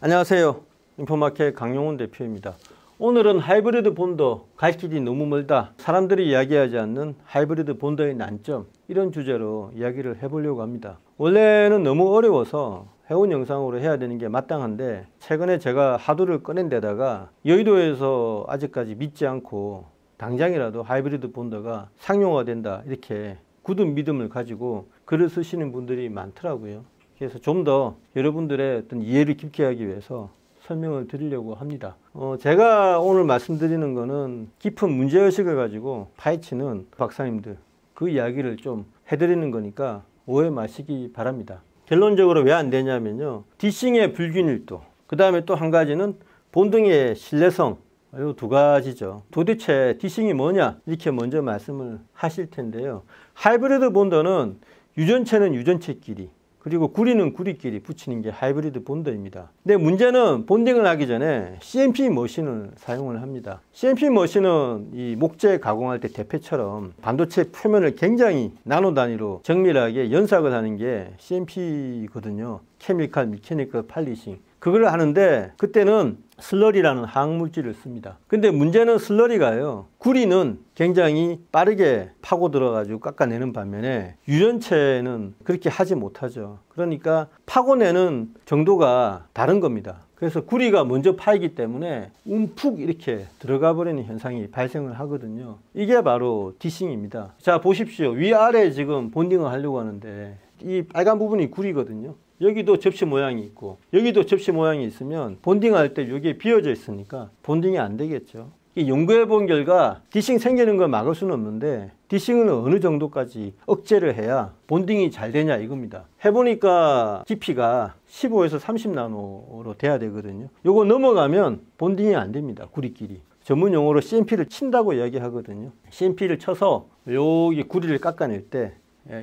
안녕하세요. 인포마켓 강용훈 대표입니다. 오늘은 하이브리드 본더 갈 길이 너무 멀다, 사람들이 이야기하지 않는 하이브리드 본더의 난점, 이런 주제로 이야기를 해보려고 합니다. 원래는 너무 어려워서 해운 영상으로 해야 되는 게 마땅한데, 최근에 제가 하두를 꺼낸 데다가 여의도에서 아직까지 믿지 않고 당장이라도 하이브리드 본더가 상용화된다, 이렇게 굳은 믿음을 가지고 글을 쓰시는 분들이 많더라고요. 그래서 좀 더 여러분들의 어떤 이해를 깊게 하기 위해서 설명을 드리려고 합니다. 제가 오늘 말씀드리는 거는 깊은 문제의식을 가지고 파헤치는 박사님들, 그 이야기를 좀 해드리는 거니까 오해 마시기 바랍니다. 결론적으로 왜 안 되냐면요, 디싱의 불균일도, 그 다음에 또 한 가지는 본등의 신뢰성, 이 두 가지죠. 도대체 디싱이 뭐냐, 이렇게 먼저 말씀을 하실 텐데요. 하이브리드 본더는 유전체는 유전체끼리, 그리고 구리는 구리끼리 붙이는 게 하이브리드 본더입니다. 근데 문제는 본딩을 하기 전에 CMP 머신을 사용을 합니다. CMP 머신은 이 목재 가공할 때 대패처럼 반도체 표면을 굉장히 나노 단위로 정밀하게 연삭을 하는 게 CMP거든요. 케미컬, 미케니컬 팔리싱. 그걸 하는데 그때는 슬러리라는 화학물질을 씁니다. 근데 문제는 슬러리가요, 구리는 굉장히 빠르게 파고 들어가지고 깎아내는 반면에 유전체는 그렇게 하지 못하죠. 그러니까 파고내는 정도가 다른 겁니다. 그래서 구리가 먼저 파이기 때문에 움푹 이렇게 들어가 버리는 현상이 발생을 하거든요. 이게 바로 디싱입니다. 자, 보십시오. 위아래 지금 본딩을 하려고 하는데 이 빨간 부분이 구리거든요. 여기도 접시 모양이 있고 여기도 접시 모양이 있으면 본딩할 때 여기에 비어져 있으니까 본딩이 안 되겠죠. 연구해 본 결과 디싱 생기는 걸 막을 수는 없는데 디싱은 어느 정도까지 억제를 해야 본딩이 잘 되냐, 이겁니다. 해보니까 깊이가 15에서 30나노로 돼야 되거든요. 요거 넘어가면 본딩이 안 됩니다. 구리끼리. 전문 용어로 CMP를 친다고 이야기하거든요. CMP를 쳐서 여기 구리를 깎아낼 때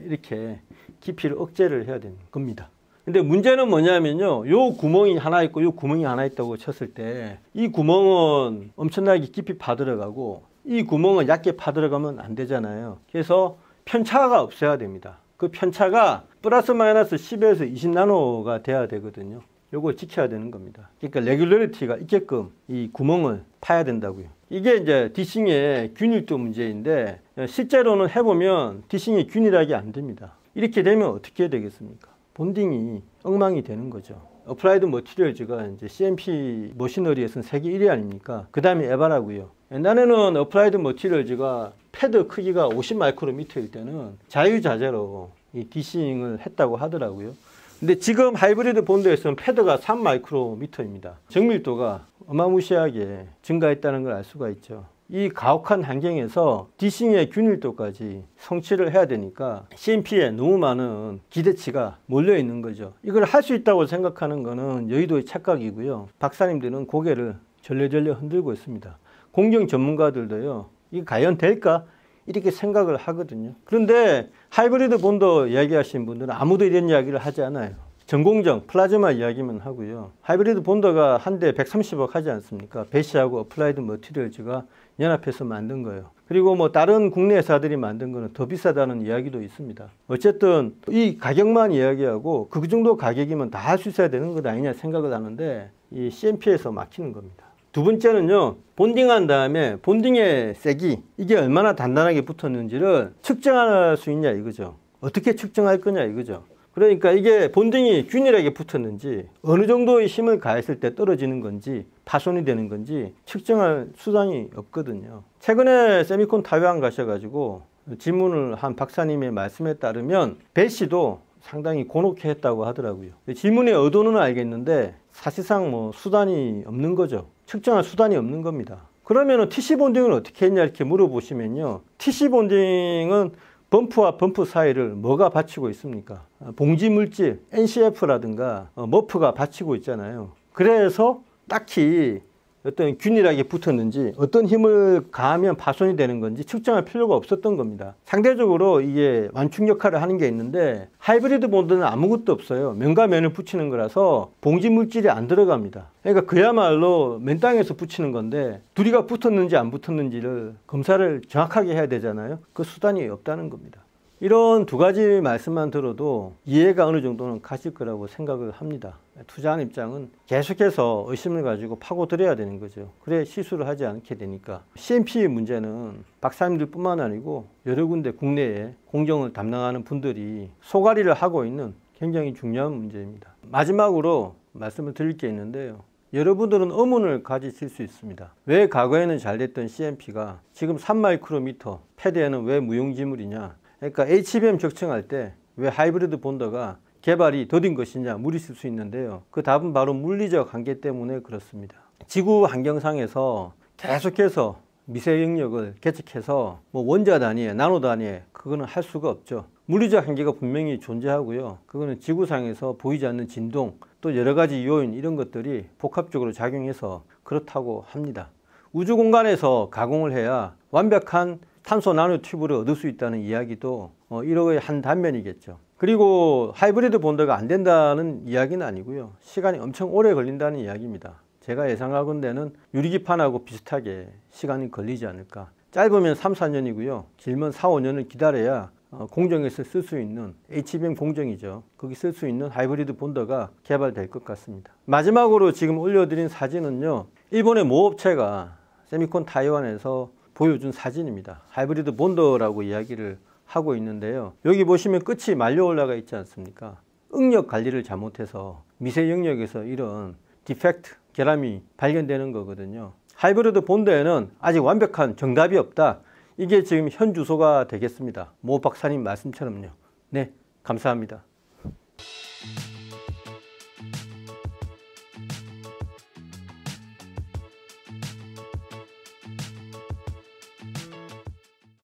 이렇게 깊이를 억제를 해야 되는 겁니다. 근데 문제는 뭐냐면요, 요 구멍이 하나 있고 요 구멍이 하나 있다고 쳤을 때 이 구멍은 엄청나게 깊이 파들어가고 이 구멍은 얕게 파들어가면 안 되잖아요. 그래서 편차가 없어야 됩니다. 그 편차가 플러스 마이너스 10에서 20나노가 돼야 되거든요. 요걸 지켜야 되는 겁니다. 그러니까 레귤러리티가 있게끔 이 구멍을 파야 된다고요. 이게 이제 디싱의 균일도 문제인데, 실제로는 해보면 디싱이 균일하게 안 됩니다. 이렇게 되면 어떻게 해야 되겠습니까? 본딩이 엉망이 되는 거죠. 어플라이드 머티리얼즈가 이제 CMP 머시너리에서는 세계 1위 아닙니까? 그 다음에 에바라고요. 옛날에는 어플라이드 머티리얼즈가 패드 크기가 50마이크로미터일 때는 자유자재로 이 디싱을 했다고 하더라고요. 근데 지금 하이브리드 본더에서는 패드가 3마이크로미터입니다. 정밀도가 어마무시하게 증가했다는 걸 알 수가 있죠. 이 가혹한 환경에서 디싱의 균일도까지 성취를 해야 되니까 CMP에 너무 많은 기대치가 몰려 있는 거죠. 이걸 할 수 있다고 생각하는 거는 여의도의 착각이고요. 박사님들은 고개를 절레절레 흔들고 있습니다. 공정 전문가들도요, 이게 과연 될까? 이렇게 생각을 하거든요. 그런데 하이브리드 본더 이야기하시는 분들은 아무도 이런 이야기를 하지 않아요. 전공정, 플라즈마 이야기만 하고요. 하이브리드 본더가 한 대 130억 하지 않습니까? 배시하고 어플라이드 머티리얼즈가 연합해서 만든 거예요. 그리고 뭐 다른 국내 회사들이 만든 거는 더 비싸다는 이야기도 있습니다. 어쨌든 이 가격만 이야기하고 그 정도 가격이면 다 할 수 있어야 되는 것 아니냐 생각을 하는데, 이 CMP에서 막히는 겁니다. 두 번째는요, 본딩한 다음에 본딩의 세기, 이게 얼마나 단단하게 붙었는지를 측정할 수 있냐 이거죠. 어떻게 측정할 거냐 이거죠. 그러니까 이게 본딩이 균일하게 붙었는지, 어느 정도의 힘을 가했을 때 떨어지는 건지 파손이 되는 건지 측정할 수단이 없거든요. 최근에 세미콘 타이완 가셔가지고 질문을 한 박사님의 말씀에 따르면 배시도 상당히 곤혹해 했다고 하더라고요. 질문의 의도는 알겠는데 사실상 뭐 수단이 없는 거죠. 측정할 수단이 없는 겁니다. 그러면 TC 본딩을 어떻게 했냐 이렇게 물어보시면요, TC 본딩은 범프와 범프 사이를 뭐가 받치고 있습니까? 봉지 물질, NCF라든가 머프가 받치고 있잖아요. 그래서 딱히 어떤 균일하게 붙었는지, 어떤 힘을 가하면 파손이 되는 건지 측정할 필요가 없었던 겁니다. 상대적으로 이게 완충 역할을 하는 게 있는데, 하이브리드 본드는 아무것도 없어요. 면과 면을 붙이는 거라서 봉지 물질이 안 들어갑니다. 그러니까 그야말로 맨땅에서 붙이는 건데, 둘이가 붙었는지 안 붙었는지를 검사를 정확하게 해야 되잖아요. 그 수단이 없다는 겁니다. 이런 두 가지 말씀만 들어도 이해가 어느 정도는 가실 거라고 생각을 합니다. 투자하는 입장은 계속해서 의심을 가지고 파고들어야 되는 거죠. 그래 실수를 하지 않게 되니까. CMP 문제는 박사님들 뿐만 아니고 여러 군데 국내에 공정을 담당하는 분들이 소가리를 하고 있는 굉장히 중요한 문제입니다. 마지막으로 말씀을 드릴 게 있는데요. 여러분들은 의문을 가지실 수 있습니다. 왜 과거에는 잘 됐던 CMP가 지금 3마이크로미터 패드에는 왜 무용지물이냐. 그러니까 HBM 적층할 때 왜 하이브리드 본더가 개발이 더딘 것이냐 물으실 수 있는데요. 그 답은 바로 물리적 한계 때문에 그렇습니다. 지구 환경상에서 계속해서 미세 영역을 개척해서 뭐 원자 단위에 나노 단위에 그거는 할 수가 없죠. 물리적 한계가 분명히 존재하고요. 그거는 지구상에서 보이지 않는 진동 또 여러 가지 요인 이런 것들이 복합적으로 작용해서 그렇다고 합니다. 우주 공간에서 가공을 해야 완벽한 탄소 나노 튜브를 얻을 수 있다는 이야기도 이러의 한 단면이겠죠. 그리고 하이브리드 본더가 안 된다는 이야기는 아니고요. 시간이 엄청 오래 걸린다는 이야기입니다. 제가 예상하건대는 유리기판하고 비슷하게 시간이 걸리지 않을까. 짧으면 3, 4년이고요. 길면 4, 5년을 기다려야 공정에서 쓸 수 있는 HBM 공정이죠. 거기 쓸 수 있는 하이브리드 본더가 개발될 것 같습니다. 마지막으로 지금 올려드린 사진은요. 일본의 모 업체가 세미콘 타이완에서 보여준 사진입니다. 하이브리드 본더라고 이야기를 하고 있는데요. 여기 보시면 끝이 말려 올라가 있지 않습니까? 응력 관리를 잘못해서 미세 영역에서 이런 디펙트, 결함이 발견되는 거거든요. 하이브리드 본더에는 아직 완벽한 정답이 없다. 이게 지금 현 주소가 되겠습니다. 모 박사님 말씀처럼요. 네, 감사합니다.